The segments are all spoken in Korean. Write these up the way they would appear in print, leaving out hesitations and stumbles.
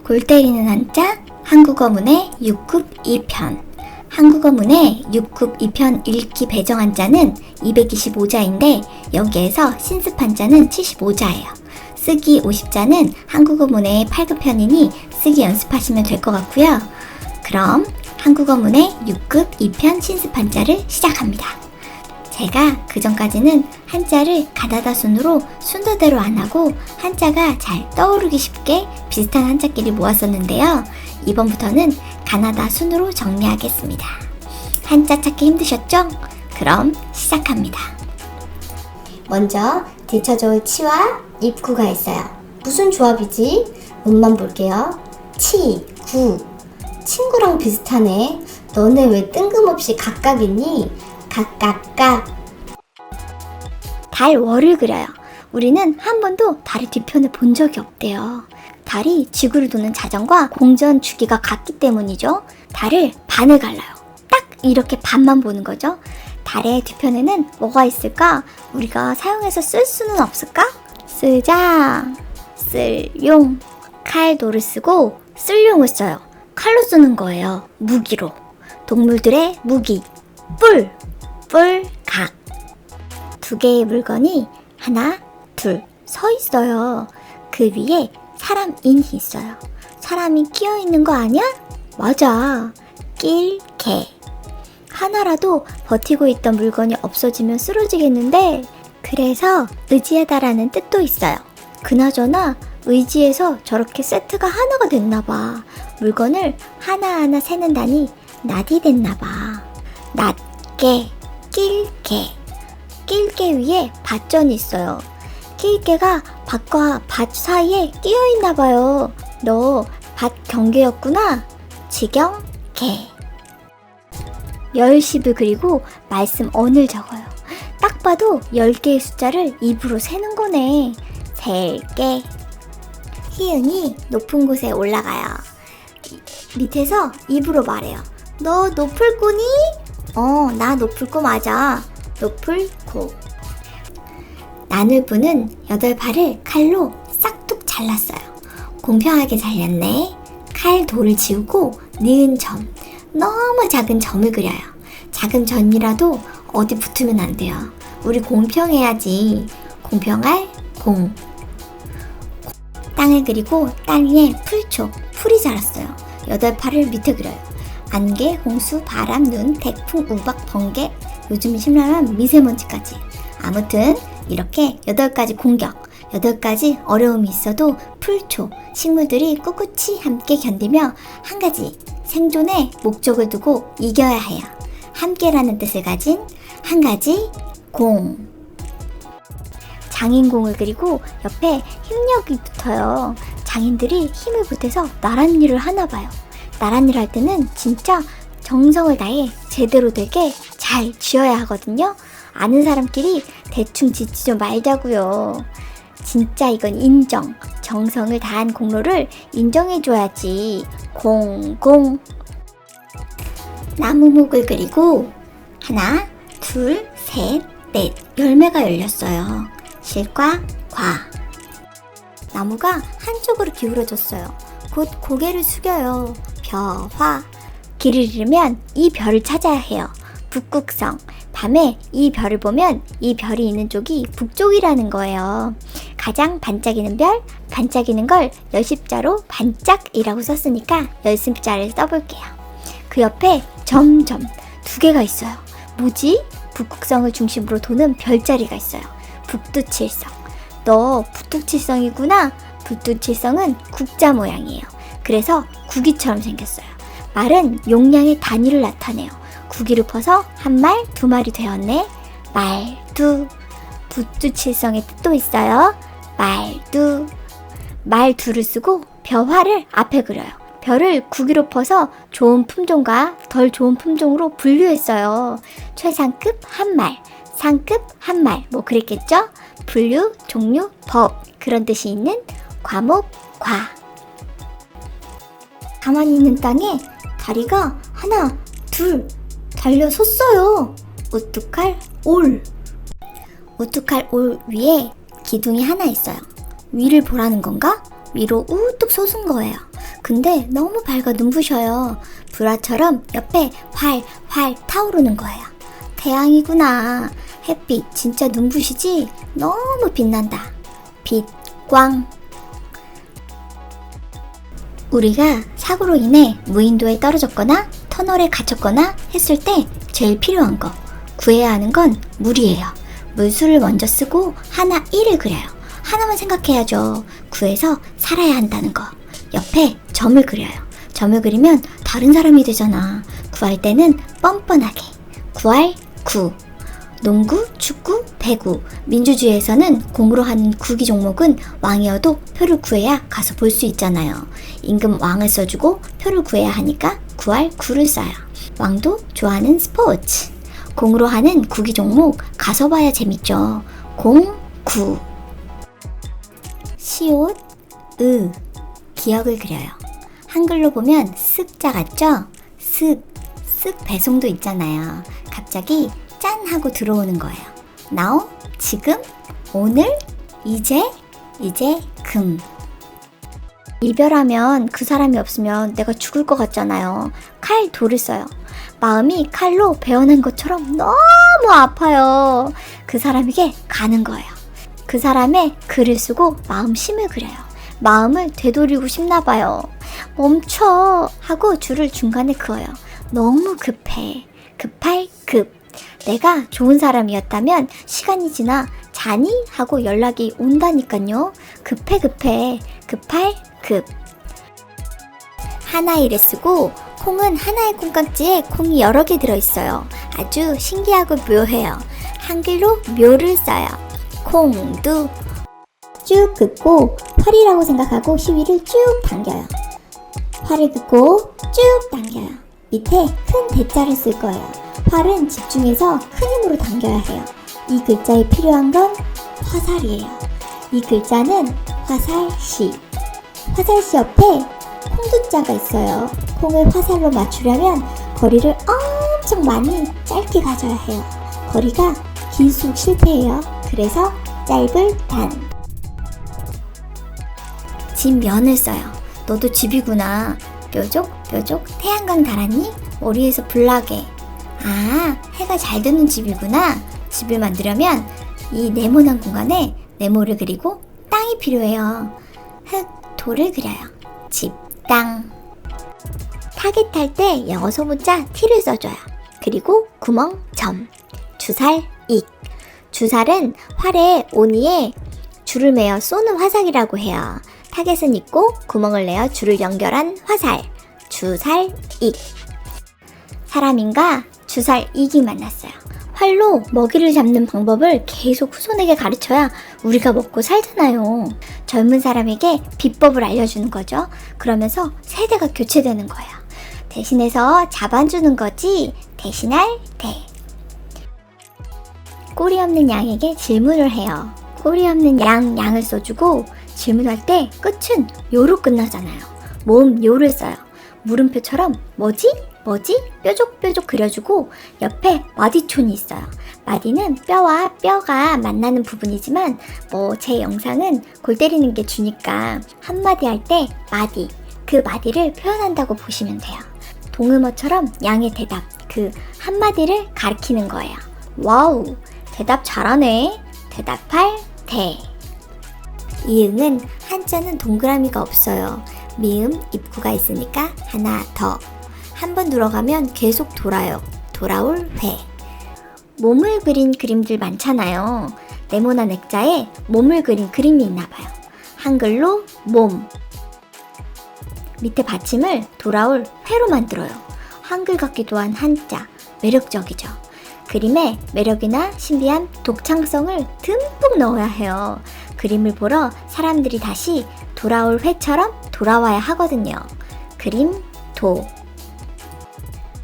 골 때리는 한자 한국어문의 6급 2편. 한국어문의 6급 2편 읽기 배정 한자는 225자인데 여기에서 신습 한자는 75자예요. 쓰기 50자는 한국어문의 8급 편이니 쓰기 연습하시면 될 것 같고요. 그럼 한국어문의 6급 2편 신습 한자를 시작합니다. 제가 그전까지는 한자를 가나다 순으로 순서대로 안 하고 한자가 잘 떠오르기 쉽게 비슷한 한자끼리 모았었는데요. 이번부터는 가나다 순으로 정리하겠습니다. 한자 찾기 힘드셨죠? 그럼 시작합니다. 먼저 뒤쳐져올 치와 입구가 있어요. 무슨 조합이지? 음만 볼게요. 치, 구. 친구랑 비슷하네. 너네 왜 뜬금없이 각각이니? 각각각. 달 월을 그려요. 우리는 한 번도 달의 뒤편을 본 적이 없대요. 달이 지구를 도는 자전과 공전 주기가 같기 때문이죠. 달을 반을 갈라요. 딱 이렇게 반만 보는 거죠. 달의 뒤편에는 뭐가 있을까? 우리가 사용해서 쓸 수는 없을까? 쓰자, 쓸용. 칼도를 쓰고 쓸용을 써요. 칼로 쓰는 거예요. 무기로. 동물들의 무기, 뿔. 뿔각. 두 개의 물건이 하나, 둘 서 있어요. 그 위에 사람 인이 있어요. 사람이 끼어 있는 거 아니야? 맞아. 낄개. 하나라도 버티고 있던 물건이 없어지면 쓰러지겠는데 그래서 의지하다라는 뜻도 있어요. 그나저나 의지해서 저렇게 세트가 하나가 됐나봐. 물건을 하나하나 세는다니 낫이 됐나봐. 낫개. 낄개. 낄개 위에 밭전이 있어요. 낄개가 밭과 밭 사이에 끼어 있나봐요. 너 밭 경계였구나. 지경개. 열십을 그리고 말씀 언을 적어요. 딱 봐도 10개의 숫자를 입으로 세는 거네. 셀개. 희은이 높은 곳에 올라가요. 밑에서 입으로 말해요. 너 높을 꼬니? 나 높을 꼬 맞아. 높을 고. 나눌부는 8발을 칼로 싹둑 잘랐어요. 공평하게 잘렸네. 칼 돌을 지우고 니은 점, 너무 작은 점을 그려요. 작은 점이라도 어디 붙으면 안 돼요. 우리 공평해야지. 공평할 공. 땅을 그리고 땅 위에 풀초, 풀이 자랐어요. 8팔을 밑에 그려요. 안개, 홍수, 바람, 눈, 태풍, 우박, 번개, 요즘 심란한 미세먼지까지. 아무튼 이렇게 8가지 공격, 8가지 어려움이 있어도 풀초, 식물들이 꿋꿋이 함께 견디며 한 가지 생존의 목적을 두고 이겨야 해요. 함께라는 뜻을 가진 한 가지 공. 장인공을 그리고 옆에 힘력이 붙어요. 장인들이 힘을 보태서 나란 일을 하나 봐요. 나란 일 할 때는 진짜 정성을 다해 제대로 되게 잘 지어야 하거든요. 아는 사람끼리 대충 짓지 좀 말자고요. 진짜 이건 인정. 정성을 다한 공로를 인정해줘야지. 공공. 나무목을 그리고 하나, 둘, 셋, 넷. 열매가 열렸어요. 실과, 과. 나무가 한쪽으로 기울어졌어요. 곧 고개를 숙여요. 벼화. 길을 잃으면 이 별을 찾아야 해요. 북극성. 밤에 이 별을 보면 이 별이 있는 쪽이 북쪽이라는 거예요. 가장 반짝이는 별, 반짝이는 걸 열십자로 반짝이라고 썼으니까 열십자를 써볼게요. 그 옆에 점점 2개가 있어요. 뭐지? 북극성을 중심으로 도는 별자리가 있어요. 북두칠성. 너 북두칠성이구나. 북두칠성은 국자 모양이에요. 그래서 구기처럼 생겼어요. 말은 용량의 단위를 나타내요. 구기를 퍼서 한 말, 2말이 되었네. 말두. 북두칠성의 뜻도 있어요. 말두. 말두를 쓰고 벼화를 앞에 그려요. 별을 구기로 퍼서 좋은 품종과 덜 좋은 품종으로 분류했어요. 최상급 한 말, 상급 한 말, 뭐 그랬겠죠? 분류, 종류, 법 그런 뜻이 있는 과목, 과. 가만히 있는 땅에 다리가 하나, 둘 달려 섰어요. 우뚝할 올. 우뚝할 올 위에 기둥이 하나 있어요. 위를 보라는 건가? 위로 우뚝 솟은 거예요. 근데 너무 밝아 눈부셔요. 불화처럼 옆에 활활 타오르는 거예요. 태양이구나. 햇빛 진짜 눈부시지? 너무 빛난다. 빛, 꽝. 우리가 사고로 인해 무인도에 떨어졌거나 터널에 갇혔거나 했을 때 제일 필요한 거, 구해야 하는 건 물이에요. 물수를 먼저 쓰고 하나 1을 그려요. 하나만 생각해야죠. 구해서 살아야 한다는 거. 옆에 점을 그려요. 점을 그리면 다른 사람이 되잖아. 구할 때는 뻔뻔하게. 구할 구. 농구, 축구, 배구. 민주주의에서는 공으로 하는 구기 종목은 왕이어도 표를 구해야 가서 볼 수 있잖아요. 임금 왕을 써주고 표를 구해야 하니까 구할 구를 써요. 왕도 좋아하는 스포츠. 공으로 하는 구기 종목 가서 봐야 재밌죠. 공, 구. 시옷, 으. 기억을 그려요. 한글로 보면 쓱자 같죠? 쓱 배송도 있잖아요. 갑자기 짠 하고 들어오는 거예요. now, 지금, 오늘, 이제 금. 이별하면 그 사람이 없으면 내가 죽을 것 같잖아요. 칼, 돌을 써요. 마음이 칼로 베어낸 것처럼 너무 아파요. 그 사람에게 가는 거예요. 그 사람의 글을 쓰고 마음심을 그려요. 마음을 되돌리고 싶나 봐요. 멈춰 하고 줄을 중간에 그어요. 너무 급해. 급할 급. 내가 좋은 사람이었다면 시간이 지나 자니? 하고 연락이 온다니까요. 급해. 급할 급. 하나이를 쓰고 콩은 하나의 콩깍지에 콩이 여러 개 들어있어요. 아주 신기하고 묘해요. 한글로 묘를 써요. 콩두. 쭉 긋고 활이라고 생각하고 시위를 쭉 당겨요. 활을 긋고 쭉 당겨요. 밑에 큰 대자를 쓸 거예요. 활은 집중해서 큰 힘으로 당겨야 해요. 이 글자에 필요한 건 화살이에요. 이 글자는 화살시. 화살시 옆에 콩두자가 있어요. 콩을 화살로 맞추려면 거리를 엄청 많이 짧게 가져야 해요. 거리가 길수록 실패해요. 그래서 짧을 단. 집면을 써요. 너도 집이구나. 뾰족 태양광 달았니? 머리에서 불나게. 아, 해가 잘 드는 집이구나. 집을 만들려면 이 네모난 공간에 네모를 그리고 땅이 필요해요. 흙, 돌을 그려요. 집, 땅. 타겟할 때 영어 소문자 T를 써줘요. 그리고 구멍, 점. 주살, 익. 주살은 활의 온이에 줄을 매어 쏘는 화살이라고 해요. 타겟은 있고 구멍을 내어 줄을 연결한 화살. 주살, 익. 사람인가 주살, 익이 만났어요. 활로 먹이를 잡는 방법을 계속 후손에게 가르쳐야 우리가 먹고 살잖아요. 젊은 사람에게 비법을 알려주는 거죠. 그러면서 세대가 교체되는 거예요. 대신해서 잡아주는 거지 대신할 대. 꼬리 없는 양에게 질문을 해요. 꼬리 없는 양을 써주고 질문할 때 끝은 요로 끝나잖아요. 모음 요를 써요. 물음표처럼 뭐지? 뾰족뾰족 그려주고 옆에 마디촌이 있어요. 마디는 뼈와 뼈가 만나는 부분이지만 제 영상은 골 때리는 게 주니까 한마디 할 때 마디, 그 마디를 표현한다고 보시면 돼요. 동음어처럼 양의 대답, 그 한마디를 가리키는 거예요. 와우, 대답 잘하네. 대답할 대. 이응은 한자는 동그라미가 없어요. 미음, 입구가 있으니까 하나 더. 한 번 들어가면 계속 돌아요. 돌아올 회. 몸을 그린 그림들 많잖아요. 네모난 액자에 몸을 그린 그림이 있나봐요. 한글로 몸. 밑에 받침을 돌아올 회로 만들어요. 한글 같기도 한 한자. 매력적이죠. 그림에 매력이나 신비한 독창성을 듬뿍 넣어야 해요. 그림을 보러 사람들이 다시 돌아올 회처럼 돌아와야 하거든요. 그림, 도.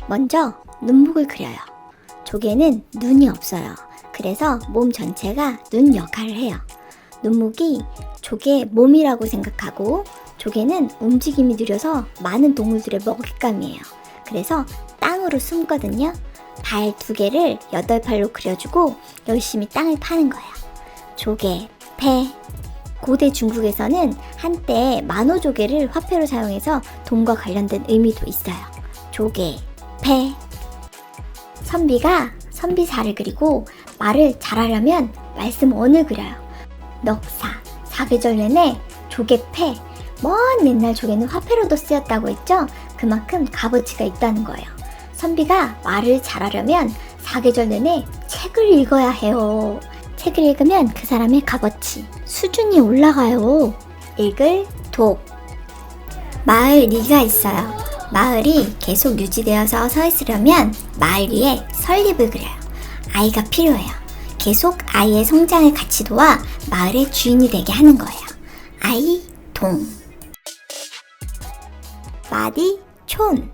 먼저 눈목을 그려요. 조개는 눈이 없어요. 그래서 몸 전체가 눈 역할을 해요. 눈목이 조개 몸이라고 생각하고 조개는 움직임이 느려서 많은 동물들의 먹잇감이에요. 그래서 땅으로 숨거든요. 발 2개를 8발로 그려주고 열심히 땅을 파는 거예요. 조개, 배. 고대 중국에서는 한때 만호조개를 화폐로 사용해서 돈과 관련된 의미도 있어요. 조개, 배. 선비가 선비사를 그리고 말을 잘하려면 말씀원을 그려요. 넉사, 사계절 내내 조개, 패. 먼 옛날 조개는 화폐로도 쓰였다고 했죠? 그만큼 값어치가 있다는 거예요. 선비가 말을 잘하려면 사계절 내내 책을 읽어야 해요. 책을 읽으면 그 사람의 값어치, 수준이 올라가요. 읽을 독. 마을 리가 있어요. 마을이 계속 유지되어서 서 있으려면 마을 위에 설립을 그려요. 아이가 필요해요. 계속 아이의 성장을 같이 도와 마을의 주인이 되게 하는 거예요. 아이, 동. 마디촌.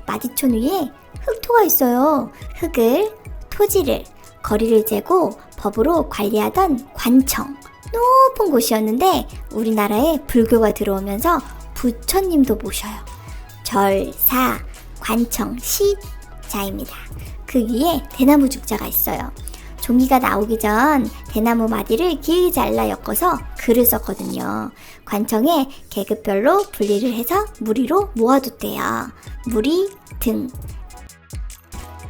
마디촌 위에 흙토가 있어요. 흙을, 토지를, 거리를 재고 법으로 관리하던 관청. 높은 곳이었는데 우리나라에 불교가 들어오면서 부처님도 모셔요. 절, 사, 관청, 시, 자입니다. 그 위에 대나무 죽자가 있어요. 종이가 나오기 전 대나무 마디를 길게 잘라 엮어서 글을 썼거든요. 관청에 계급별로 분리를 해서 무리로 모아뒀대요. 무리, 등.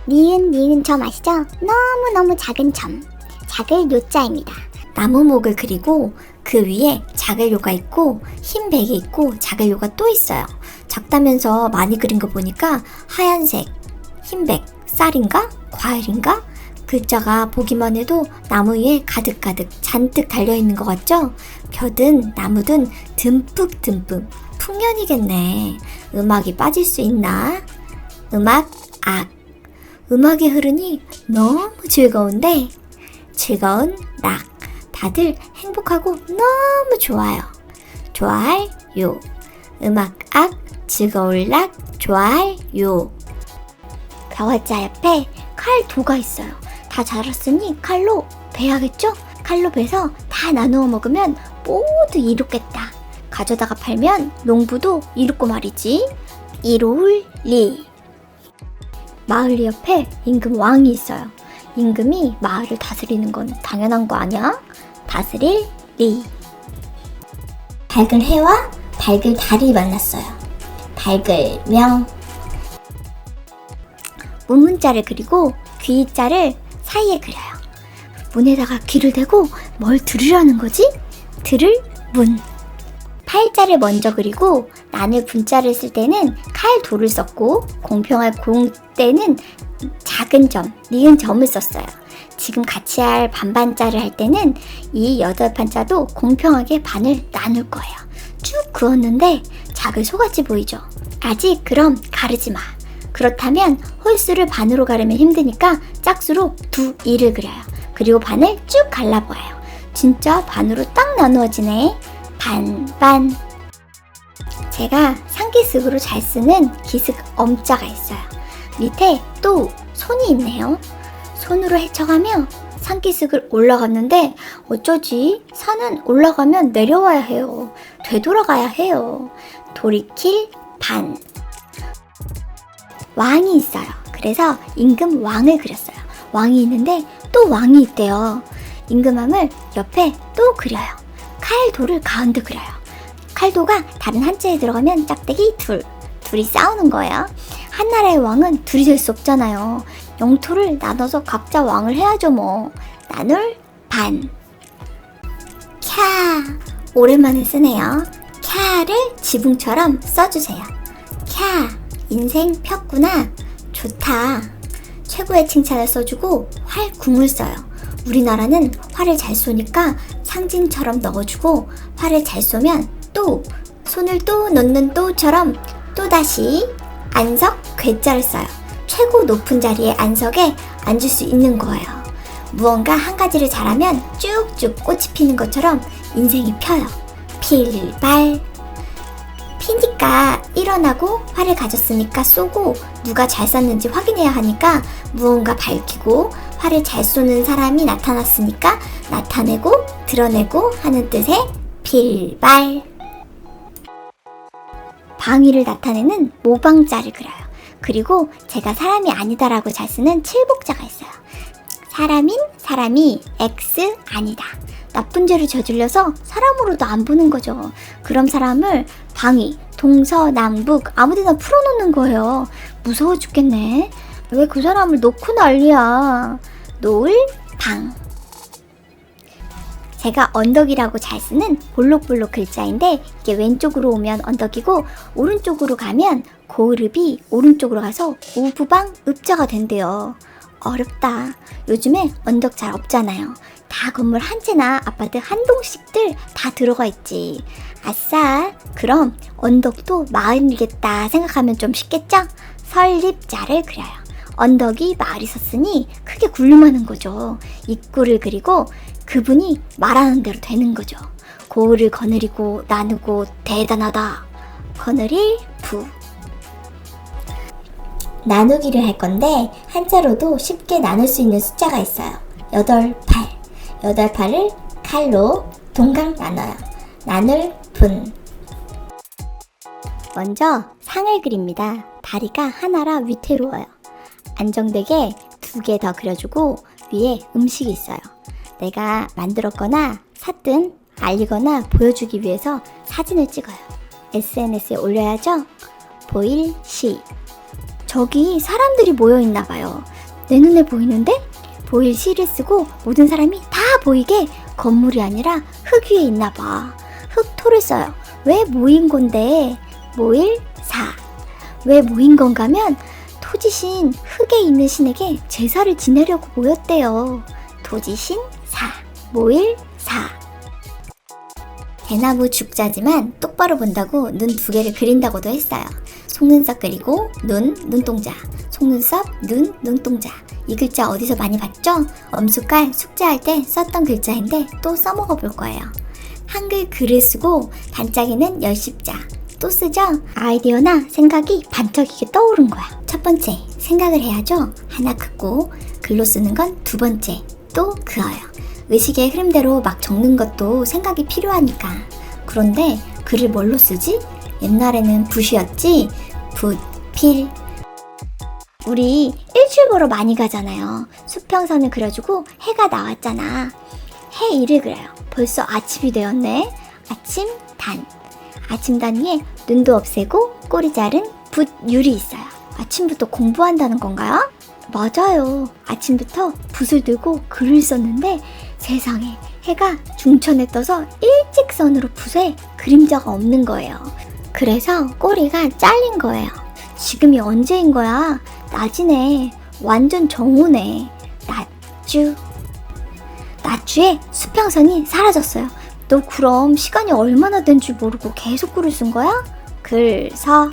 니은 점 아시죠? 너무너무 작은 점. 작을 요자입니다. 나무목을 그리고 그 위에 작을 요가 있고 흰 백이 있고 작을 요가 또 있어요. 작다면서 많이 그린 거 보니까 하얀색, 흰백, 쌀인가? 과일인가? 글자가 보기만 해도 나무 위에 가득가득 잔뜩 달려있는 것 같죠? 벼든 나무든 듬뿍듬뿍 풍년이겠네. 음악이 빠질 수 있나? 음악, 악. 음악이 흐르니 너무 즐거운데 즐거운 락. 다들 행복하고 너무 좋아요. 좋아할 요. 음악, 악, 즐거울 락, 좋아할 요. 벼화자 옆에 칼 도가 있어요. 다 자랐으니 칼로 베야겠죠? 칼로 베서 다 나누어 먹으면 모두 이롭겠다. 가져다가 팔면 농부도 이롭고 말이지. 이로울 리. 마을 옆에 임금 왕이 있어요. 임금이 마을을 다스리는 건 당연한 거 아니야? 다스릴 리. 밝을 해와 밝을 달이 만났어요. 밝을 명. 문문자를 그리고 귀자를 사이에 그려요. 문에다가 귀를 대고 뭘 들으려는 거지? 들을 문. 팔자를 먼저 그리고 나눌 분자를 쓸 때는 칼도를 썼고 공평할 공 때는 작은 점, 니은 점을 썼어요. 지금 같이 할 반반자를 할 때는 이 8판자도 공평하게 반을 나눌 거예요. 쭉 그었는데 작을 소같이 보이죠? 아직 그럼 가르지 마. 그렇다면 홀수를 반으로 가르면 힘드니까 짝수로 2를 그려요. 그리고 반을 쭉 갈라보아요. 진짜 반으로 딱 나누어지네. 반반. 제가 상기슭으로 잘 쓰는 기슭 엄자가 있어요. 밑에 또 손이 있네요. 손으로 헤쳐가며 산기슭을 올라갔는데 어쩌지? 산은 올라가면 내려와야 해요. 되돌아가야 해요. 돌이킬 반. 왕이 있어요. 그래서 임금 왕을 그렸어요. 왕이 있는데 또 왕이 있대요. 임금함을 옆에 또 그려요. 칼도를 가운데 그려요. 칼도가 다른 한자에 들어가면 짝대기 둘이 싸우는 거예요. 한 나라의 왕은 둘이 될 수 없잖아요. 영토를 나눠서 각자 왕을 해야죠 뭐. 나눌 반. 캬. 오랜만에 쓰네요. 캬를 지붕처럼 써주세요. 캬. 인생 폈구나. 좋다. 최고의 칭찬을 써주고 활궁을 써요. 우리나라는 활을 잘 쏘니까 상징처럼 넣어주고 활을 잘 쏘면 또 손을 또 넣는 또처럼 또다시 안석 괴자를 써요. 최고 높은 자리의 안석에 앉을 수 있는 거예요. 무언가 한 가지를 잘하면 쭉쭉 꽃이 피는 것처럼 인생이 펴요. 필발. 피니까 일어나고 활을 가졌으니까 쏘고 누가 잘 쐈는지 확인해야 하니까 무언가 밝히고 활을 잘 쏘는 사람이 나타났으니까 나타내고 드러내고 하는 뜻의 필발. 방위를 나타내는 모방자를 그려요. 그리고 제가 사람이 아니다라고 잘 쓰는 칠복자가 있어요. 사람인 사람이 X 아니다. 나쁜 죄를 저질러서 사람으로도 안 보는 거죠. 그럼 사람을 방위, 동서남북 아무데나 풀어놓는 거예요. 무서워 죽겠네. 왜 그 사람을 놓고 난리야. 놓을 방. 제가 언덕이라고 잘 쓰는 볼록볼록 글자인데 이게 왼쪽으로 오면 언덕이고 오른쪽으로 가면 고을읍이 오른쪽으로 가서 우부방 읍자가 된대요. 어렵다. 요즘에 언덕 잘 없잖아요. 다 건물 한 채나 아파트 한 동씩들 다 들어가 있지. 아싸. 그럼 언덕도 마을이겠다 생각하면 좀 쉽겠죠? 설립자를 그려요. 언덕이 마을이 섰으니 크게 굴림하는 거죠. 입구를 그리고 그분이 말하는 대로 되는 거죠. 고을을 거느리고 나누고 대단하다. 거느릴 부. 나누기를 할 건데 한자로도 쉽게 나눌 수 있는 숫자가 있어요. 8, 8. 8, 8을 칼로 동강 나눠요. 나눌 분. 먼저 상을 그립니다. 다리가 하나라 위태로워요. 안정되게 2개 더 그려주고 위에 음식이 있어요. 내가 만들었거나 샀든 알리거나 보여주기 위해서 사진을 찍어요. SNS에 올려야죠. 보일 시. 저기 사람들이 모여있나 봐요. 내 눈에 보이는데? 보일 시를 쓰고 모든 사람이 다 보이게 건물이 아니라 흙 위에 있나 봐. 흙토를 써요. 왜 모인 건데? 모일 사. 왜 모인 건가면 토지신 흙에 있는 신에게 제사를 지내려고 모였대요. 토지신 사. 모일 사. 대나무 죽자지만 똑바로 본다고 눈 2개를 그린다고도 했어요. 속눈썹 그리고 눈, 눈동자. 속눈썹, 눈, 눈동자. 이 글자 어디서 많이 봤죠? 엄숙할 숙제할 때 썼던 글자인데 또 써먹어 볼 거예요. 한글 글을 쓰고 반짝이는 열십자. 또 쓰죠? 아이디어나 생각이 반짝이게 떠오른 거야. 첫 번째, 생각을 해야죠. 하나 긋고 글로 쓰는 건 2번째, 또 그어요. 의식의 흐름대로 막 적는 것도 생각이 필요하니까. 그런데 글을 뭘로 쓰지? 옛날에는 붓이었지? 붓, 필. 우리 일출 보러 많이 가잖아요. 수평선을 그려주고 해가 나왔잖아. 해일을 그려요. 벌써 아침이 되었네. 아침 단. 아침 단 위에 눈도 없애고 꼬리 자른 붓율이 있어요. 아침부터 공부한다는 건가요? 맞아요. 아침부터 붓을 들고 글을 썼는데 세상에 해가 중천에 떠서 일직선으로 붓에 그림자가 없는 거예요. 그래서 꼬리가 잘린 거예요. 지금이 언제인 거야? 낮이네. 완전 정오네. 낮주. 낮주에 수평선이 사라졌어요. 너 그럼 시간이 얼마나 된 줄 모르고 계속 글을 쓴 거야? 글, 서.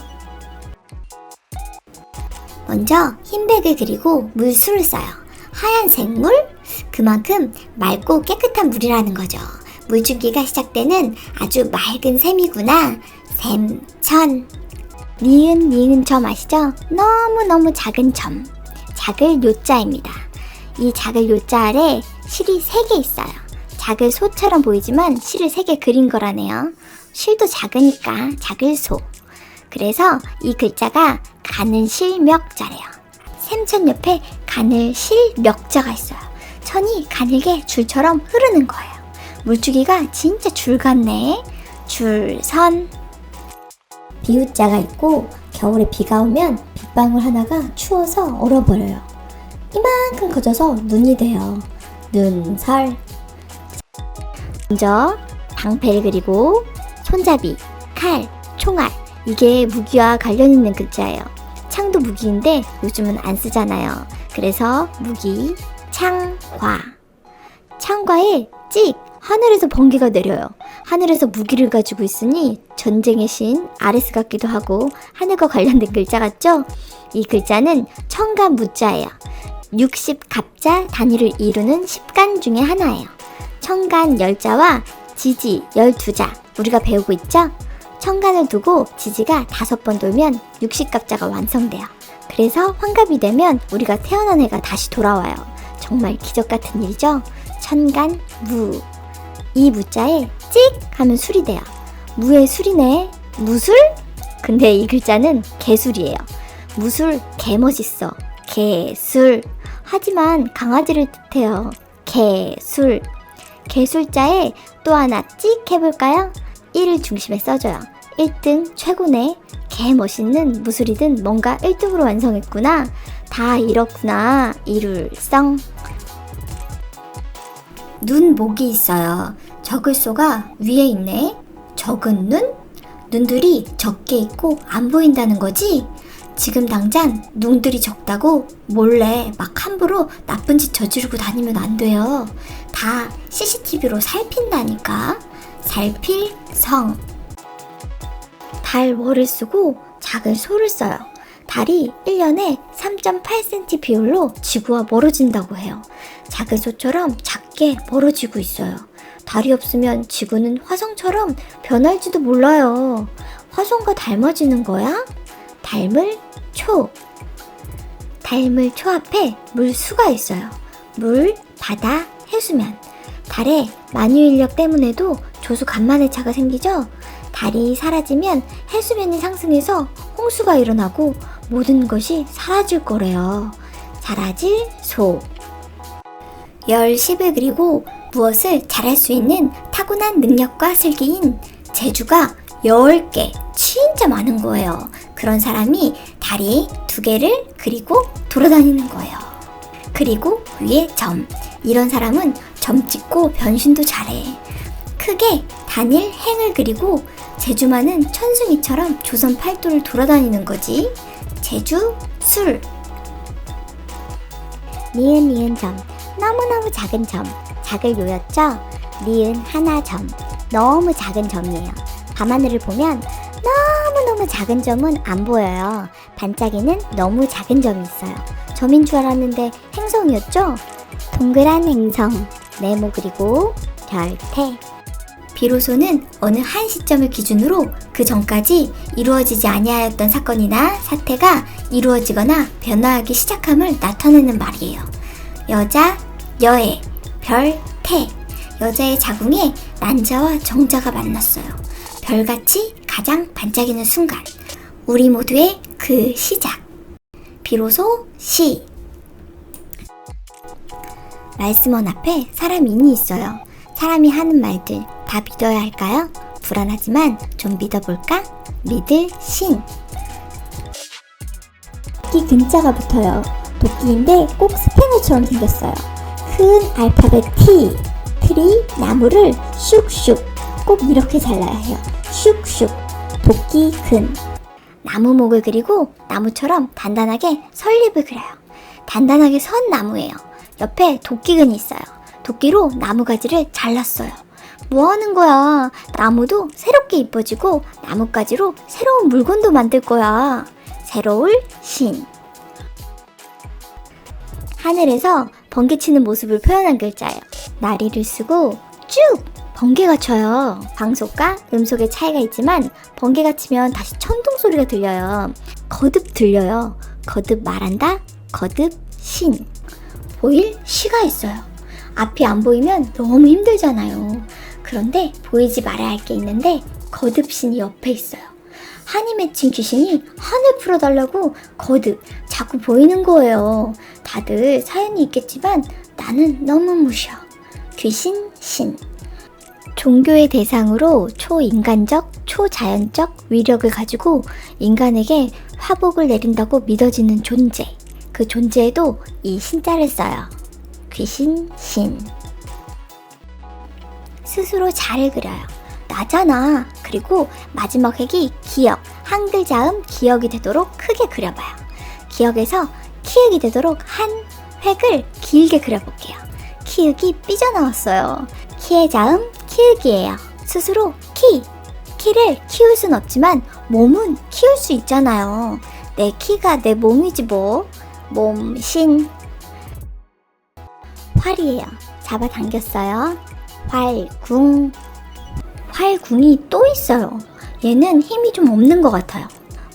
먼저 흰백을 그리고 물수를 써요. 하얀색 물? 그만큼 맑고 깨끗한 물이라는 거죠. 물줄기가 시작되는 아주 맑은 샘이구나. 샘천. 니은 점 아시죠? 너무너무 작은 점. 작을 요자입니다. 이 작을 요자 아래 실이 3개 있어요. 작을 소처럼 보이지만 실을 3개 그린 거라네요. 실도 작으니까 작을 소. 그래서 이 글자가 가는 실멱자래요. 샘천 옆에 가늘 실멱자가 있어요. 천이 가늘게 줄처럼 흐르는 거예요. 물줄기가 진짜 줄 같네. 줄선. 비우자가 있고 겨울에 비가 오면 빗방울 하나가 추워서 얼어버려요. 이만큼 커져서 눈이 돼요. 눈설. 먼저 방패를 그리고 손잡이, 칼, 총알. 이게 무기와 관련 있는 글자예요. 창도 무기인데 요즘은 안 쓰잖아요. 그래서 무기, 창과. 창과에 찍. 하늘에서 번개가 내려요. 하늘에서 무기를 가지고 있으니 전쟁의 신 아레스 같기도 하고 하늘과 관련된 글자 같죠? 이 글자는 청간 무자예요. 60갑자 단위를 이루는 10간 중에 하나예요. 청간 10자와 지지 12자 우리가 배우고 있죠? 청간을 두고 지지가 5번 돌면 60갑자가 완성돼요. 그래서 환갑이 되면 우리가 태어난 해가 다시 돌아와요. 정말 기적 같은 일이죠? 천간 무. 이 무자에 찍 하면 술이 돼요. 무의 술이네. 무술? 근데 이 글자는 개술이에요. 무술 개멋있어. 개술. 하지만 강아지를 뜻해요. 개술. 개술자에 또 하나 찍 해볼까요? 1을 중심에 써줘요. 1등 최고네. 개 멋있는 무술이든 뭔가 1등으로 완성했구나. 다 이렇구나. 이룰성. 눈, 목이 있어요. 적을소가 위에 있네. 적은 눈? 눈들이 적게 있고 안 보인다는 거지? 지금 당장 눈들이 적다고 몰래 막 함부로 나쁜 짓 저지르고 다니면 안 돼요. 다 CCTV로 살핀다니까. 살필성. 달월을 쓰고 작은 소를 써요. 달이 1년에 3.8cm 비율로 지구와 멀어진다고 해요. 작은 소처럼 작게 멀어지고 있어요. 달이 없으면 지구는 화성처럼 변할지도 몰라요. 화성과 닮아지는 거야? 닮을 초. 닮을 초 앞에 물수가 있어요. 물, 바다, 해수면. 달의 만유인력 때문에도 조수 간만에 차가 생기죠? 달이 사라지면 해수면이 상승해서 홍수가 일어나고 모든 것이 사라질 거래요. 사라질 소. 열 10을 그리고 무엇을 잘할 수 있는 타고난 능력과 슬기인 재주가 10개, 진짜 많은 거예요. 그런 사람이 다리 2개를 그리고 돌아다니는 거예요. 그리고 위에 점. 이런 사람은 점 찍고 변신도 잘해. 크게 단일 행을 그리고 재주 많은 천승이처럼 조선 팔도를 돌아다니는 거지. 재주 술. 니은 점. 너무너무 작은 점. 작을 요였죠? 니은 하나 점. 너무 작은 점이에요. 밤하늘을 보면 너무너무 작은 점은 안 보여요. 반짝이는 너무 작은 점이 있어요. 점인 줄 알았는데 행성이었죠? 동그란 행성. 네모 그리고 별태. 비로소는 어느 한 시점을 기준으로 그 전까지 이루어지지 아니하였던 사건이나 사태가 이루어지거나 변화하기 시작함을 나타내는 말이에요. 여자, 여애, 별, 태. 여자의 자궁에 난자와 정자가 만났어요. 별같이 가장 반짝이는 순간. 우리 모두의 그 시작. 비로소 시. 말씀원 앞에 사람인이 있어요. 사람이 하는 말들 다 믿어야 할까요? 불안하지만 좀 믿어볼까? 믿을 신. 도끼 근자가 붙어요. 도끼인데 꼭 스패너처럼 생겼어요. 큰 알파벳 T. 틀이 나무를 슉슉 꼭 이렇게 잘라야 해요. 슉슉. 도끼 근. 나무목을 그리고 나무처럼 단단하게 설립을 그려요. 단단하게 선 나무예요. 옆에 도끼근이 있어요. 도끼로 나무가지를 잘랐어요. 뭐 하는 거야? 나무도 새롭게 이뻐지고 나뭇가지로 새로운 물건도 만들 거야. 새로울 신. 하늘에서 번개치는 모습을 표현한 글자예요. 나리를 쓰고 쭉 번개가 쳐요. 방속과 음속의 차이가 있지만 번개가 치면 다시 천둥 소리가 들려요. 거듭 들려요. 거듭 말한다. 거듭 신. 보일 시가 있어요. 앞이 안 보이면 너무 힘들잖아요. 그런데 보이지 말아야 할 게 있는데 거듭신이 옆에 있어요. 한이 맺힌 귀신이 한을 풀어달라고 거듭 자꾸 보이는 거예요. 다들 사연이 있겠지만 나는 너무 무셔. 귀신 신. 종교의 대상으로 초인간적, 초자연적 위력을 가지고 인간에게 화복을 내린다고 믿어지는 존재. 그 존재에도 이 신자를 써요. 귀신 신. 스스로 잘 그려요. 나잖아. 그리고 마지막 획이 기역, 한글 자음 기역이 되도록 크게 그려봐요. 기역에서 키읔이 되도록 한 획을 길게 그려볼게요. 키읔이 삐져나왔어요. 키의 자음 키읔이에요. 스스로 키를 키울 순 없지만 몸은 키울 수 있잖아요. 내 키가 내 몸이지 뭐. 몸, 신. 활이에요. 잡아당겼어요. 활궁. 활궁이 또 있어요. 얘는 힘이 좀 없는 것 같아요.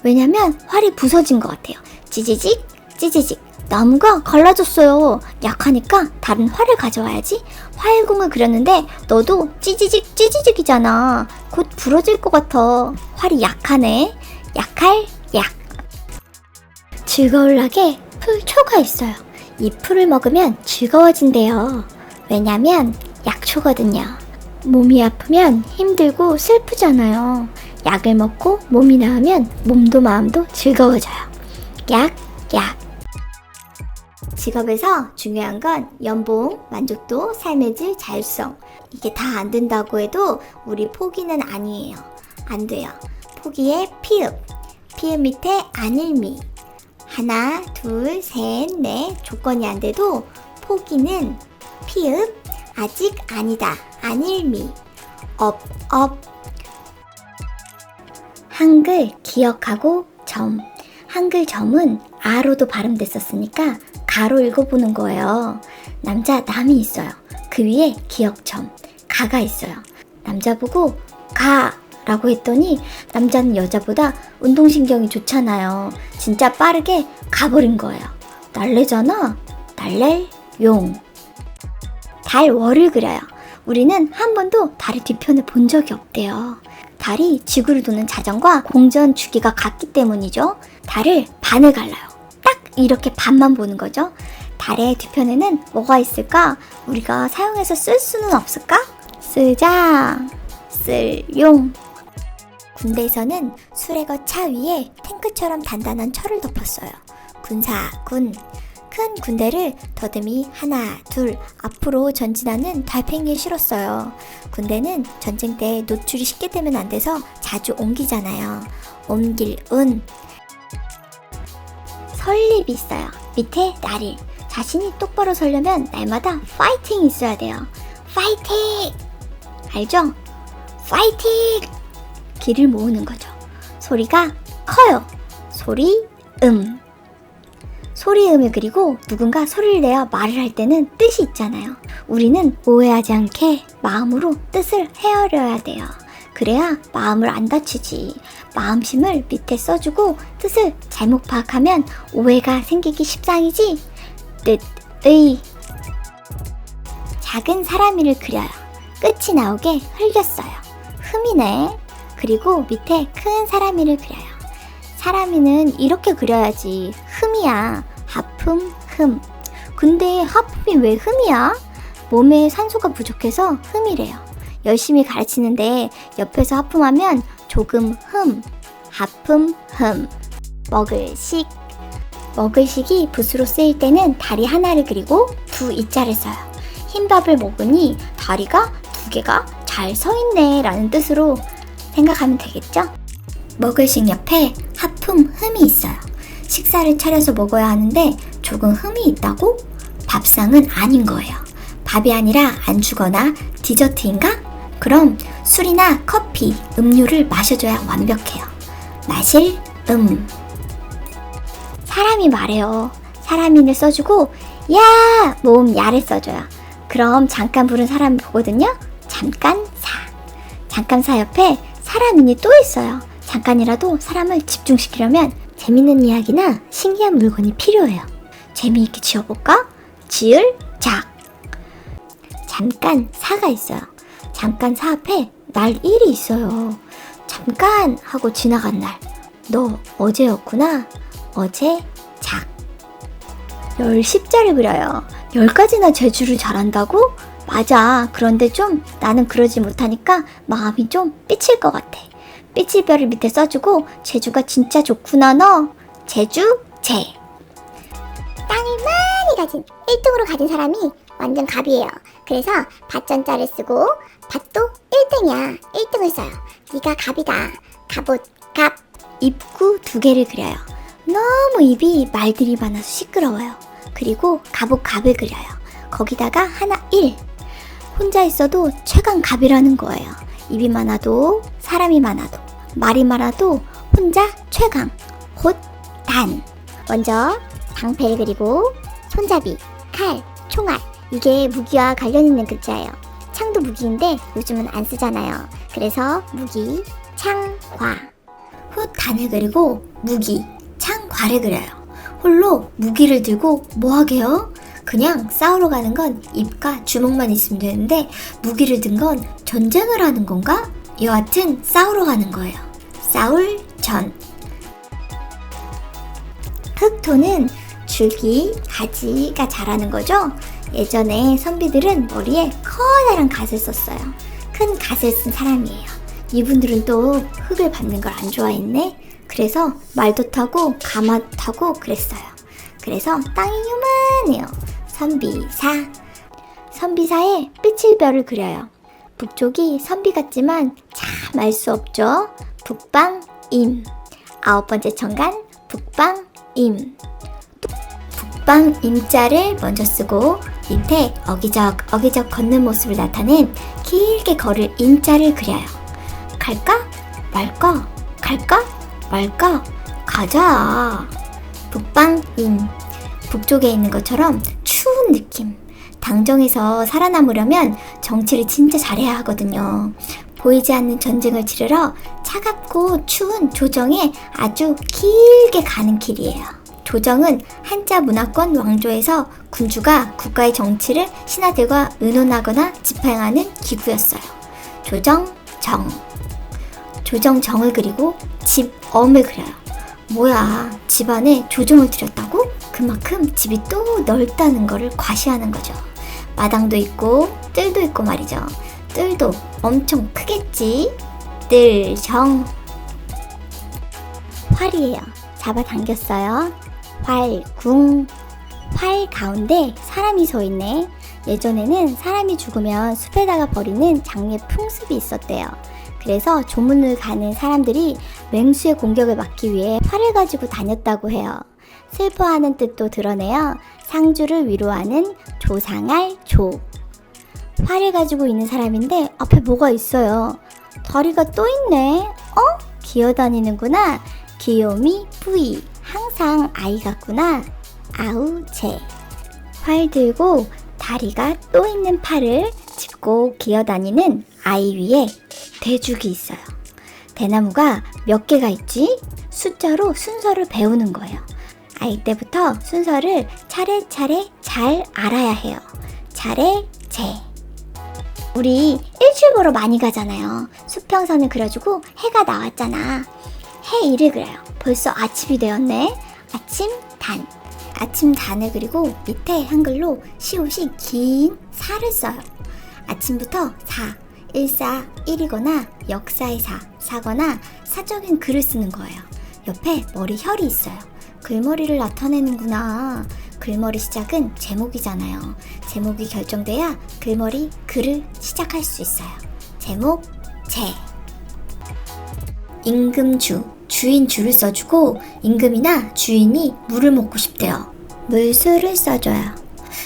왜냐면 활이 부서진 것 같아요. 찌지직 찌지직. 나무가 갈라졌어요. 약하니까 다른 활을 가져와야지. 활궁을 그렸는데 너도 찌지직 찌지직이잖아. 곧 부러질 것 같아. 활이 약하네. 약할 약. 즐거울락에 풀초가 있어요. 이 풀을 먹으면 즐거워진대요. 왜냐면 약초 약초거든요. 몸이 아프면 힘들고 슬프잖아요. 약을 먹고 몸이 나으면 몸도 마음도 즐거워져요. 약. 직업에서 중요한 건 연봉, 만족도, 삶의 질, 자율성. 이게 다 안 된다고 해도 우리 포기는 아니에요. 안 돼요. 포기의 피읍. 피읍 밑에 안일미. 하나, 둘, 셋, 넷. 조건이 안 돼도 포기는 피읍. 아직 아니다. 안일미. 업. 한글 기억하고 점. 한글 점은 아로도 발음됐었으니까 가로 읽어보는 거예요. 남자 남이 있어요. 그 위에 기억점 가가 있어요. 남자 보고 가 라고 했더니 남자는 여자보다 운동신경이 좋잖아요. 진짜 빠르게 가버린 거예요. 날래잖아. 날래 용. 달월을 그려요. 우리는 한 번도 달의 뒤편을 본 적이 없대요. 달이 지구를 도는 자전과 공전 주기가 같기 때문이죠. 달을 반을 갈라요. 딱 이렇게 반만 보는 거죠. 달의 뒤편에는 뭐가 있을까? 우리가 사용해서 쓸 수는 없을까? 쓰자. 쓸용. 군대에서는 수레거 차 위에 탱크처럼 단단한 철을 덮었어요. 군사군. 큰 군대를 더듬이 하나, 둘 앞으로 전진하는 달팽이에 실었어요. 군대는 전쟁 때 노출이 쉽게 되면 안 돼서 자주 옮기잖아요. 옮길 운. 설립이 있어요. 밑에 날일. 자신이 똑바로 서려면 날마다 파이팅이 있어야 돼요. 파이팅! 알죠? 파이팅! 기를 모으는 거죠. 소리가 커요. 소리음. 소리음을 그리고 누군가 소리를 내어 말을 할 때는 뜻이 있잖아요. 우리는 오해하지 않게 마음으로 뜻을 헤아려야 돼요. 그래야 마음을 안 다치지. 마음심을 밑에 써주고 뜻을 잘못 파악하면 오해가 생기기 십상이지. 뜻의. 작은 사람이를 그려요. 끝이 나오게 흘렸어요. 흠이네. 그리고 밑에 큰 사람이를 그려요. 사람이는 이렇게 그려야지. 흠이야. 하품, 흠. 근데 하품이 왜 흠이야? 몸에 산소가 부족해서 흠이래요. 열심히 가르치는데 옆에서 하품하면 조금 흠. 하품, 흠. 먹을식. 먹을식이 붓으로 쓰일 때는 다리 하나를 그리고 두 이자를 써요. 흰밥을 먹으니 다리가 두 개가 잘 서있네 라는 뜻으로 생각하면 되겠죠? 먹을식 옆에 하품, 흠이 있어요. 식사를 차려서 먹어야 하는데 조금 흠이 있다고? 밥상은 아닌 거예요. 밥이 아니라 안주거나 디저트인가? 그럼 술이나 커피, 음료를 마셔줘야 완벽해요. 마실 사람이 말해요. 사람인을 써주고 야! 모음 야를 써줘요. 그럼 잠깐 부른 사람을 보거든요. 잠깐사. 잠깐사 옆에 사람인이 또 있어요. 잠깐이라도 사람을 집중시키려면 재밌는 이야기나 신기한 물건이 필요해요. 재미있게 지어볼까? 지을 작. 잠깐 사가 있어요. 잠깐 사 앞에 날 1이 있어요. 잠깐 하고 지나간 날. 너 어제였구나. 어제 작. 10자를 그려요. 10가지나 재주를 잘한다고? 맞아. 그런데 좀 나는 그러지 못하니까 마음이 좀 삐칠 것 같아. 삐칠별을 밑에 써주고 재주가 진짜 좋구나 너. 재주 재. 땅을 많이 가진 1등으로 가진 사람이 완전 갑이에요. 그래서 밭전자를 쓰고 밭도 1등이야. 1등을 써요. 네가 갑이다. 갑옷 갑. 입구 2개를 그려요. 너무 입이 말들이 많아서 시끄러워요. 그리고 갑옷 갑을 그려요. 거기다가 하나 1. 혼자 있어도 최강 갑이라는 거예요. 입이 많아도 사람이 많아도 말이 많아도 혼자 최강. 곧 단. 먼저 방패를 그리고 손잡이, 칼, 총알. 이게 무기와 관련 있는 글자예요. 창도 무기인데 요즘은 안 쓰잖아요. 그래서 무기, 창, 과. 훗 단을 그리고 무기, 창, 과를 그려요. 홀로 무기를 들고 뭐 하게요? 그냥 싸우러 가는 건 입과 주먹만 있으면 되는데 무기를 든 건 전쟁을 하는 건가? 여하튼 싸우러 가는 거예요. 싸울 전. 흑토는 줄기, 가지가 자라는 거죠. 예전에 선비들은 머리에 커다란 갓을 썼어요. 큰 갓을 쓴 사람이에요. 이분들은 또 흙을 밟는 걸 안 좋아했네. 그래서 말도 타고 가마도 타고 그랬어요. 그래서 땅이 요만해요. 선비사. 선비사에 삐칠별을 그려요. 북쪽이 선비 같지만 참 알 수 없죠. 북방임. 9번째 천간 북방임. 북방임자를 먼저 쓰고 밑에 어기적 걷는 모습을 나타낸 길게 걸을 임자를 그려요. 갈까? 말까? 갈까? 말까? 가자. 북방임. 북쪽에 있는 것처럼 추운 느낌. 당정에서 살아남으려면 정치를 진짜 잘해야 하거든요. 보이지 않는 전쟁을 치르러 차갑고 추운 조정에 아주 길게 가는 길이에요. 조정은 한자 문화권 왕조에서 군주가 국가의 정치를 신하들과 의논하거나 집행하는 기구였어요. 조정정. 조정정을 그리고 집엄을 그려요. 뭐야, 집안에 조정을 들였다고? 그만큼 집이 또 넓다는 거를 과시하는 거죠. 마당도 있고 뜰도 있고 말이죠. 뜰도 엄청 크겠지. 뜰정. 활이에요. 잡아당겼어요. 활궁. 활 가운데 사람이 서 있네. 예전에는 사람이 죽으면 숲에다가 버리는 장례 풍습이 있었대요. 그래서 조문을 가는 사람들이 맹수의 공격을 막기 위해 활을 가지고 다녔다고 해요. 슬퍼하는 뜻도 드러내어 상주를 위로하는 조상할 조. 활을 가지고 있는 사람인데 앞에 뭐가 있어요. 다리가 또 있네. 기어다니는구나. 귀요미 뿌이. 항상 아이 같구나. 아우 제. 활 들고 다리가 또 있는 팔을 짚고 기어다니는 아이 위에 대죽이 있어요. 대나무가 몇 개가 있지? 숫자로 순서를 배우는 거예요. 아이 때부터 순서를 차례차례 잘 알아야 해요. 차례제. 우리 일출 보러 많이 가잖아요. 수평선을 그려주고 해가 나왔잖아. 해일을 그려요. 벌써 아침이 되었네. 아침단. 아침단을 그리고 밑에 한글로 시옷이 긴 사를 써요. 아침부터 사, 일사, 일이거나 역사의 사, 사거나 사적인 글을 쓰는 거예요. 옆에 머리 혈이 있어요. 글머리를 나타내는구나. 글머리 시작은 제목이잖아요. 제목이 결정돼야 글머리 글을 시작할 수 있어요. 제목, 제. 임금주, 주인 주를 써주고 임금이나 주인이 물을 먹고 싶대요. 물수를 써줘요.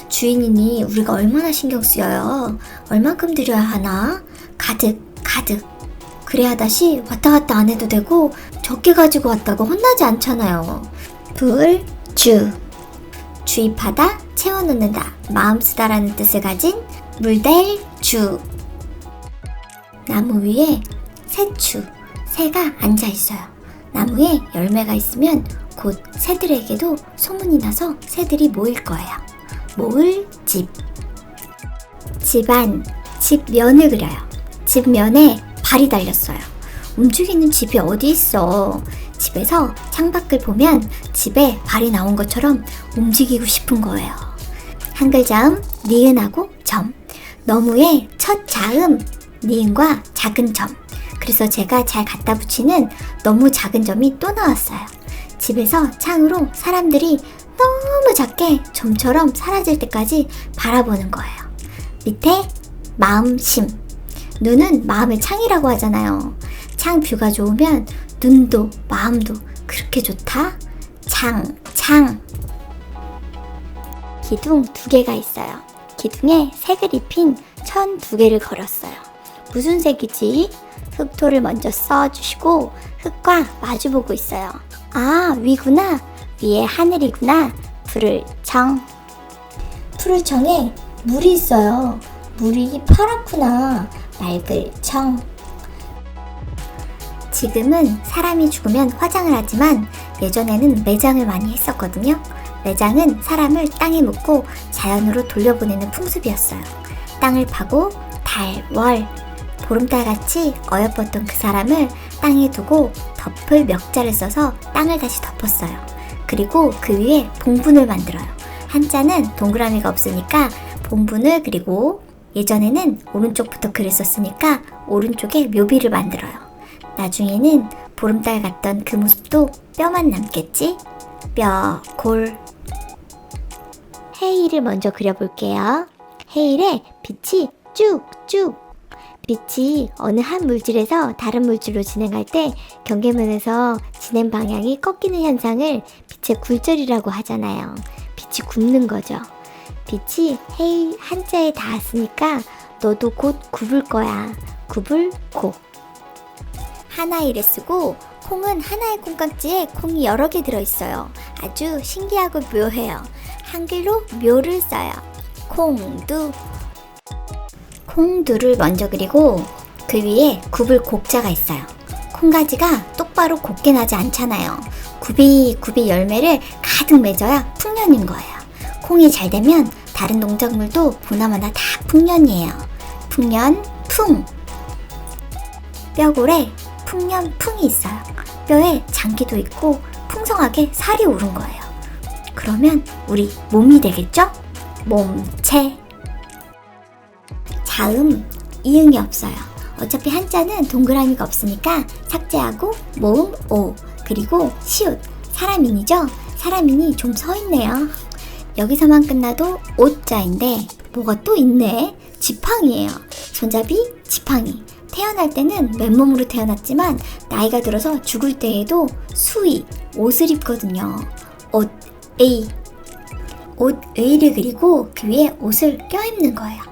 주인이니 우리가 얼마나 신경 쓰여요. 얼만큼 드려야 하나? 가득, 가득. 그래야 다시 왔다 갔다 안 해도 되고 적게 가지고 왔다고 혼나지 않잖아요. 불주. 주입하다, 채워놓는다, 마음 쓰다라는 뜻을 가진 물댈 주. 나무 위에 새추, 새가 앉아있어요. 나무에 열매가 있으면 곧 새들에게도 소문이 나서 새들이 모일 거예요. 모을 집. 집안, 집면을 그려요. 집면에 발이 달렸어요. 움직이는 집이 어디 있어. 집에서 창밖을 보면 집에 발이 나온 것처럼 움직이고 싶은 거예요. 한글 자음 니은하고 점. 너무의 첫 자음 니은과 작은 점. 그래서 제가 잘 갖다 붙이는 너무 작은 점이 또 나왔어요. 집에서 창으로 사람들이 너무 작게 점처럼 사라질 때까지 바라보는 거예요. 밑에 마음심. 눈은 마음의 창이라고 하잖아요. 창 뷰가 좋으면 눈도 마음도 그렇게 좋다? 창. 기둥 2개가 있어요. 기둥에 색을 입힌 천 2개를 걸었어요. 무슨 색이지? 흑토를 먼저 써주시고 흙과 마주보고 있어요. 아, 위구나. 위에 하늘이구나. 푸를 청. 푸를 청에 물이 있어요. 물이 파랗구나. 맑을 청. 지금은 사람이 죽으면 화장을 하지만 예전에는 매장을 많이 했었거든요. 매장은 사람을 땅에 묻고 자연으로 돌려보내는 풍습이었어요. 땅을 파고 달, 월, 보름달같이 어여뻤던 그 사람을 땅에 두고 덮을 멱자를 써서 땅을 다시 덮었어요. 그리고 그 위에 봉분을 만들어요. 한자는 동그라미가 없으니까 본분을 그리고 예전에는 오른쪽부터 글을 썼으니까 오른쪽에 묘비를 만들어요. 나중에는 보름달 같던 그 모습도 뼈만 남겠지? 뼈, 골. 해일을 먼저 그려볼게요. 해일에 빛이 쭉쭉. 빛이 어느 한 물질에서 다른 물질로 진행할 때 경계면에서 진행 방향이 꺾이는 현상을 빛의 굴절이라고 하잖아요. 빛이 굽는 거죠. 빛이 해일 한자에 닿았으니까 너도 곧 굽을 거야. 굽을 고. 하나이를 쓰고 콩은 하나의 콩깍지에 콩이 여러 개 들어있어요. 아주 신기하고 묘해요. 한글로 묘를 써요. 콩두. 콩두를 먼저 그리고 그 위에 굽을 곡자가 있어요. 콩가지가 똑바로 곱게 나지 않잖아요. 굽이 열매를 가득 맺어야 풍년인 거예요. 콩이 잘 되면 다른 농작물도 보나마나 다 풍년이에요. 풍년, 풍. 뼈골에 풍년, 풍이 있어요. 뼈에 장기도 있고 풍성하게 살이 오른 거예요. 그러면 우리 몸이 되겠죠? 몸체. 자음, 이응이 없어요. 어차피 한자는 동그라미가 없으니까 삭제하고 모음, 오. 그리고 시옷, 사람인이죠? 사람인이 좀 서있네요. 여기서만 끝나도 오자인데 뭐가 또 있네. 지팡이에요. 손잡이, 지팡이. 태어날 때는 맨몸으로 태어났지만 나이가 들어서 죽을 때에도 수의, 옷을 입거든요. 옷, 에이. 옷, 의를 그리고 그 위에 옷을 껴입는 거예요.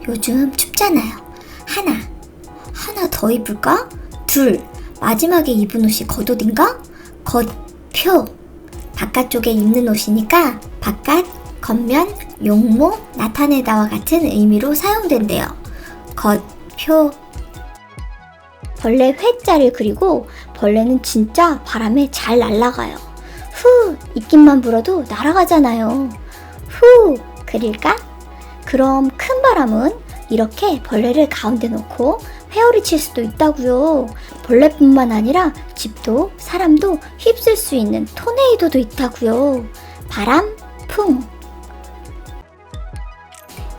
요즘 춥잖아요. 하나 더 입을까? 둘, 마지막에 입은 옷이 겉옷인가? 겉표. 바깥쪽에 입는 옷이니까 바깥, 겉면, 용모, 나타내다와 같은 의미로 사용된대요. 겉표. 벌레 회자를 그리고 벌레는 진짜 바람에 잘 날아가요. 후, 입김만 불어도 날아가잖아요. 후, 그릴까? 그럼 큰 바람은 이렇게 벌레를 가운데 놓고 회오리 칠 수도 있다고요. 벌레뿐만 아니라 집도 사람도 휩쓸 수 있는 토네이도도 있다고요. 바람, 풍.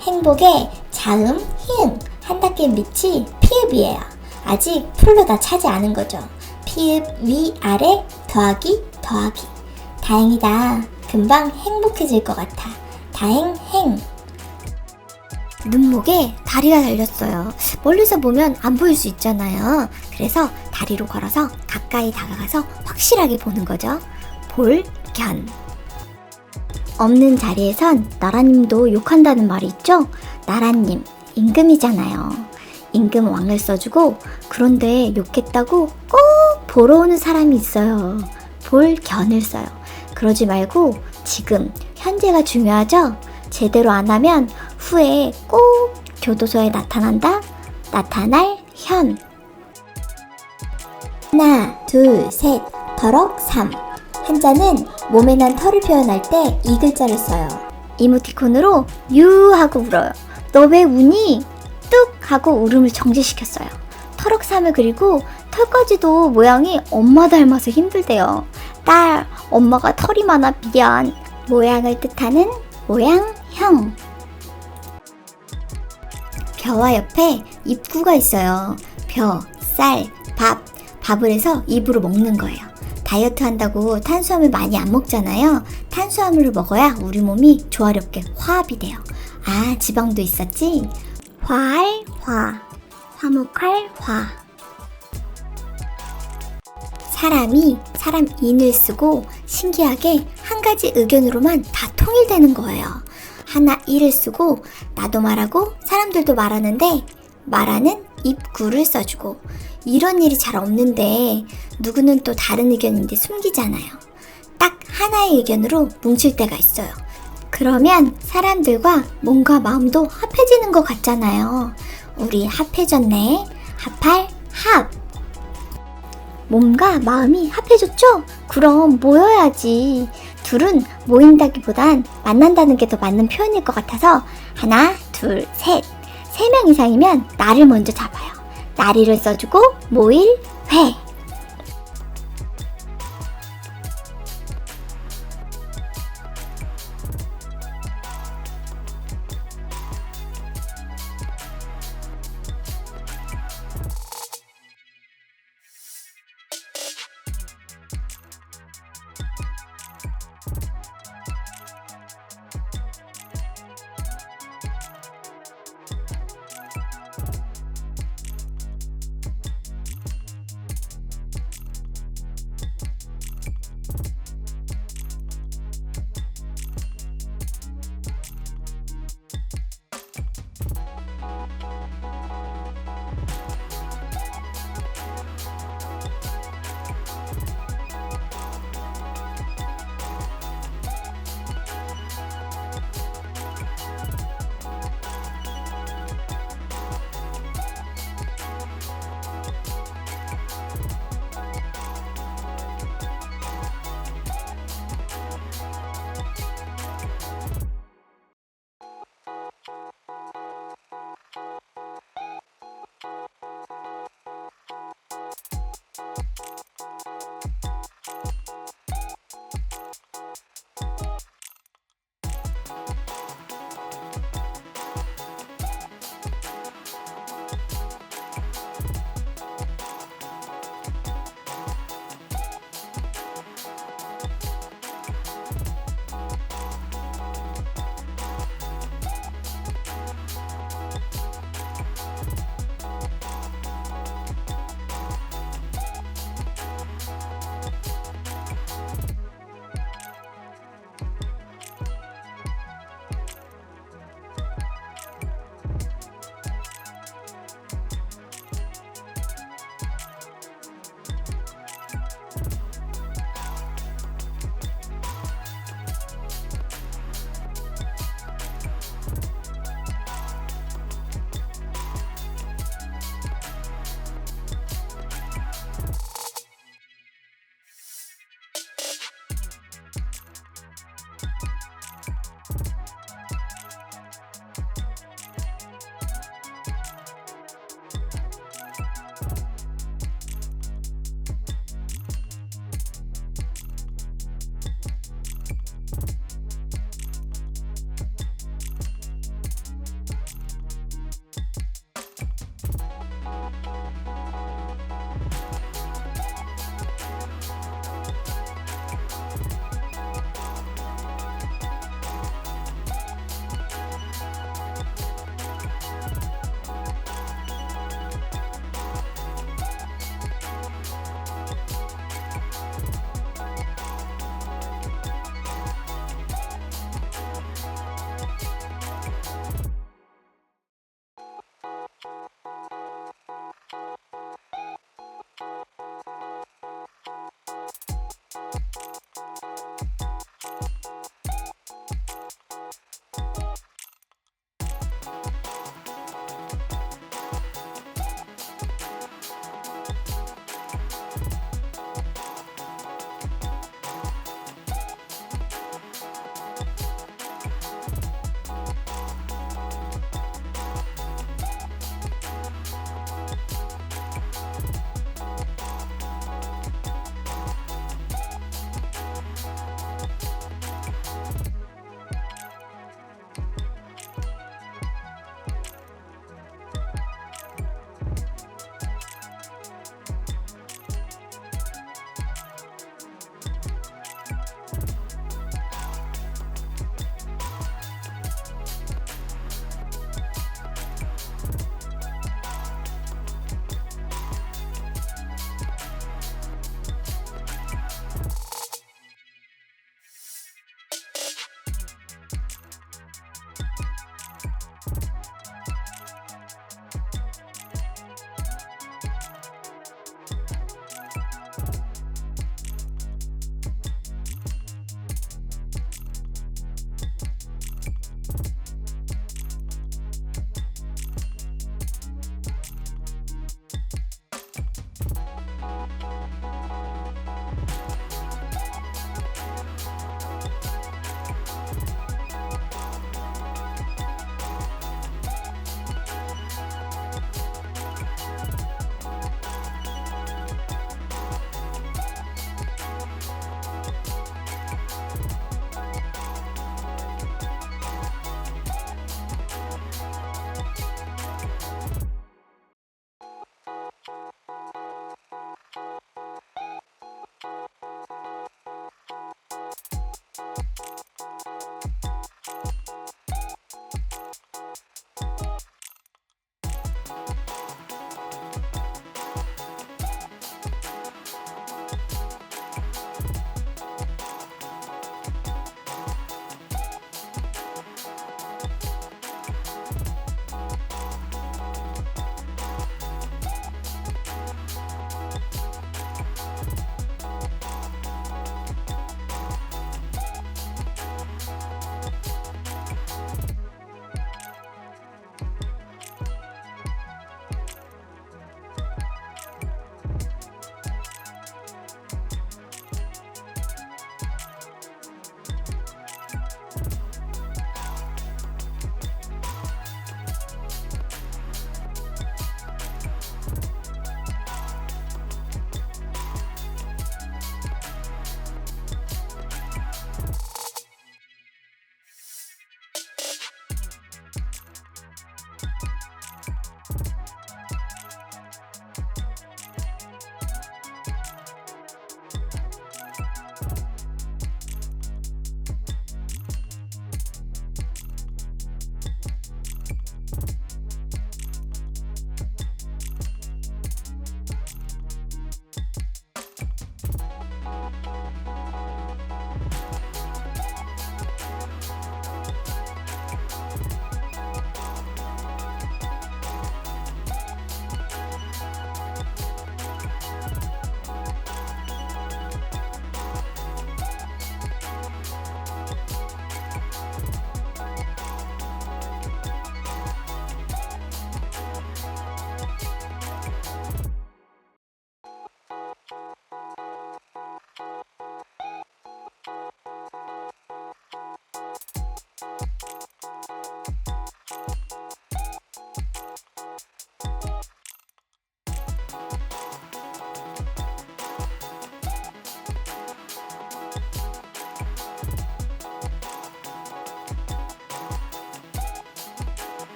행복의 자음, 히응, 한닫기 밑이 피읍이에요. 아직 풀로 다 차지 않은 거죠. 피읍, 위, 아래, 더하기. 다행이다. 금방 행복해질 것 같아. 다행, 행. 눈목에 다리가 달렸어요. 멀리서 보면 안 보일 수 있잖아요. 그래서 다리로 걸어서 가까이 다가가서 확실하게 보는 거죠. 볼견. 없는 자리에선 나라님도 욕한다는 말이 있죠? 나라님, 임금이잖아요. 임금 왕을 써주고 그런데 욕했다고 꼭 보러 오는 사람이 있어요. 볼견을 써요. 그러지 말고 지금, 현재가 중요하죠? 제대로 안 하면 후에 꼭 교도소에 나타난다? 나타날 현. 하나, 둘, 셋, 터럭, 삼. 한자는 몸에 난 털을 표현할 때 이 글자를 써요. 이모티콘으로 유 하고 울어요. 너 왜 우니? 뚝 하고 울음을 정지시켰어요. 터럭삼을 그리고 털까지도 모양이 엄마 닮아서 힘들대요. 딸, 엄마가 털이 많아 미안. 모양을 뜻하는 모양형. 벼와 옆에 입구가 있어요. 벼, 쌀, 밥. 밥을 해서 입으로 먹는 거예요. 다이어트 한다고 탄수화물 많이 안 먹잖아요. 탄수화물을 먹어야 우리 몸이 조화롭게 화합이 돼요. 아, 지방도 있었지? 화할 화, 화목할 화. 사람이 사람인을 쓰고 신기하게 한 가지 의견으로만 다 통일되는 거예요. 하나 이를 쓰고 나도 말하고 사람들도 말하는데 말하는 입구를 써주고 이런 일이 잘 없는데 누구는 또 다른 의견인데 숨기잖아요. 딱 하나의 의견으로 뭉칠 때가 있어요. 그러면 사람들과 몸과 마음도 합해지는 것 같잖아요. 우리 합해졌네. 합할 합. 몸과 마음이 합해졌죠? 그럼 모여야지. 둘은 모인다기보단 만난다는 게 더 맞는 표현일 것 같아서 하나, 둘, 셋. 3명 이상이면 나를 먼저 잡아요. 나리를 써주고 모일 회.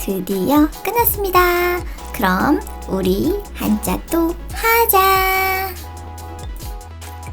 드디어 끝났습니다. 그럼 우리 한자 또 하자.